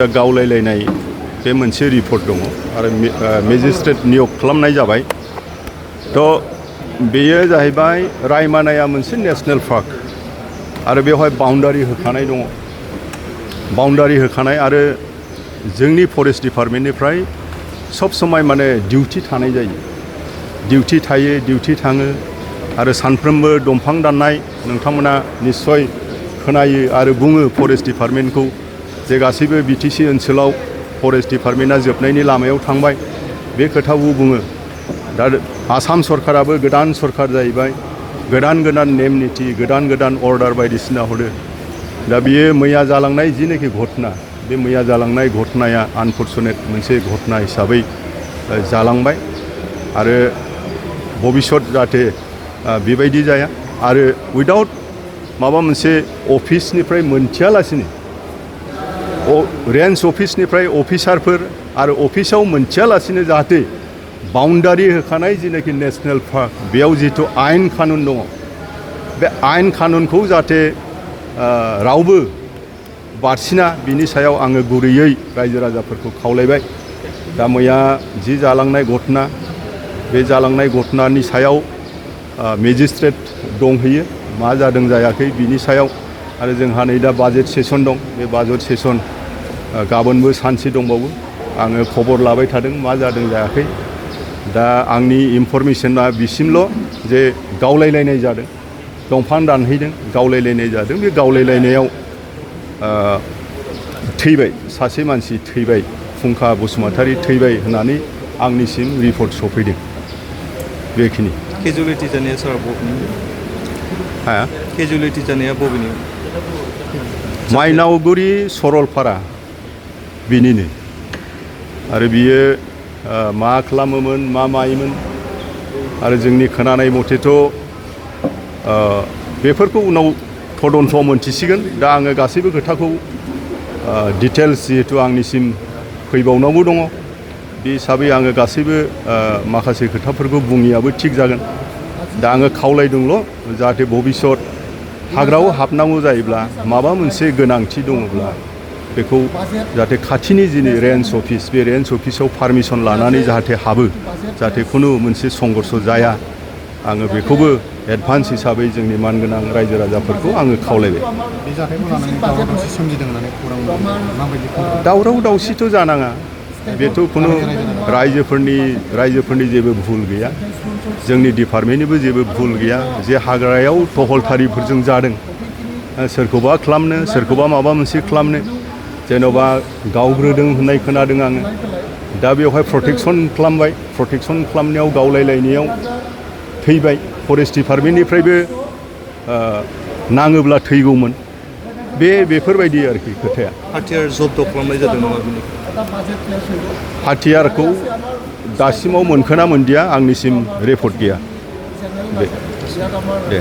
गावलायलायनाय बे मोनसे रिपर्ट दङ आरो मेजिस्ट्रेट नियोग खालामनाय जाबाय। बेयो जाहैबाय रायमानाया मोनसे नेशनेल पार्क आरो बेवहाय बाउन्डारि होखानाय दङ। बाउन्डारि होखानाय आरो जोंनि फरेस्ट डिपार्टमेन्टनिफ्राय सब समय माने डिउटि थानाय जायो। डिउटि थायो, डिउटि थाङो आरो सानफ्रोमबो दंफां दाननाय नोंथांमोना निश्चय खोनायो आरो बुङो फरेस्ट डिपार्टमेन्टखौ जे गासैबो बिटिसि ओनसोलाव फरेस्ट डिपार्टमेन्टआ जोबनायनि लामायाव थांबाय बे खोथाखौ बुङो। दा आसाम सरकाराबो गोदान सरकार जाहैबाय, गोदान गोदान नेम निथि, गोदान गोदान अर्डार बायदिसिना हरो। दा बियो मैया जालांनाय जिनोखि घटना, बे मैया जालांनाय घटनाया आनफर्चुनेट मोनसे घटना हिसाबै जालांबाय आरो भबिष्यत जाहाथे बेबायदि जाया आरो उइदाउट माबा मोनसे अफिसनिफ्राय मोनथियालासिनो रेन्ज अफिसनिफ्राय अफिसारफोर आरो अफिसाव मोनथियालासिनो जाहाथे बाउन्डारि होखानाय जिनाखि नेशनेल पार्क बेयाव जिथु आयेन कानुन दङ, बे आयेन कानुनखौ जाहाथे रावबो बारसिना बिनि सायाव आङो गुरैयै रायजो राजाफोरखौ खावलायबाय। दा मैया जि जालांनाय घटना, बे जालांनाय घटनानि सायाव मेजिस्ट्रेट दंहैयो, मा जादों जायाखै बिनि सायाव। आरो जोंहा नै दा बाजेट सेसन दं, बे बाजेट सेसन गाबोनबो सानसे दंबावो। आङो खबर लाबाय थादों मा जादों जायाखै। दा आंनि इनफरमेसना बिसिमल' जे गावलायलायनाय जादों, दंफां दानहैदों, गावलायलायनाय जादों। बे गावलायलायनायाव थैबाय, सासे मानसि थैबाय, फुंखा बसुमतारी थैबाय होननानै आंनिसिम रिपर्ट सफैदों। बेखिनि केजुवेलिटि जानाया सार बबेनि? केजुवेलिटि जानाया बबेनि? माइनावगुरि सरलपारा बिनिनो। आरो बियो मा खालामोमोन, मा मायोमोन आरो जोंनि खोनानाय मथेथ' बेफोरखौ उनाव तदन्थ' मोनथिसिगोन। दा आङो गासैबो खोथाखौ डिटेल्स जिहेतु आंनिसिम फैबावनांगौ दङ, बे हिसाबै आङो गासैबो माखासे खोथाफोरखौ बुङियाबो थिग जागोन। दा आङो खावलायदोंल' जाहाथे भबिष्यत हाग्रायाव हाबनांगौ जायोब्ला माबा मोनसे गोनांथि दङब्ला बेखौ जाहाथे खाथिनि जिनि रेन्ज अफिस, बे रेन्ज अफिसाव पारमिसन लानानै जाहाथे हाबो, जाहाथे खुनु मोनसे संघर्ष जाया। आङो बेखौबो एडभान्स हिसाबै जोंनि मानगोनां रायजो राजाफोरखौ आङो खावलायबाय। दावराव दावसिथ' जानाङा, बेथ' खुनु रायजोफोरनि जेबो भुल गैया, जोंनि डिपार्टमेन्टनिबो जेबो भुल गैया। जे हाग्रायाव टहलटारिफोरजों जादों, सोरखौबा खालामनो, सोरखौबा माबा मोनसे खालामनो, जेन'बा गावग्रोदों होननाय खोनादों आङो। दा बेवहाय प्रटेकसन खालामबाय, प्रटेकसन खालामनायाव गावलायलायनायाव थैबाय। फरेस्ट डिपार्टमेन्टनिफ्रायबो नाङोब्ला थैगौमोन। बेफोरबायदि आरोखि खोथाया। हाथियार जब्द खालामनाय जादों नामा बिनि? हाथियारखौ दासिमाव मोनखोना मोनदिया आंनिसिम रिपर्ट गैया। दे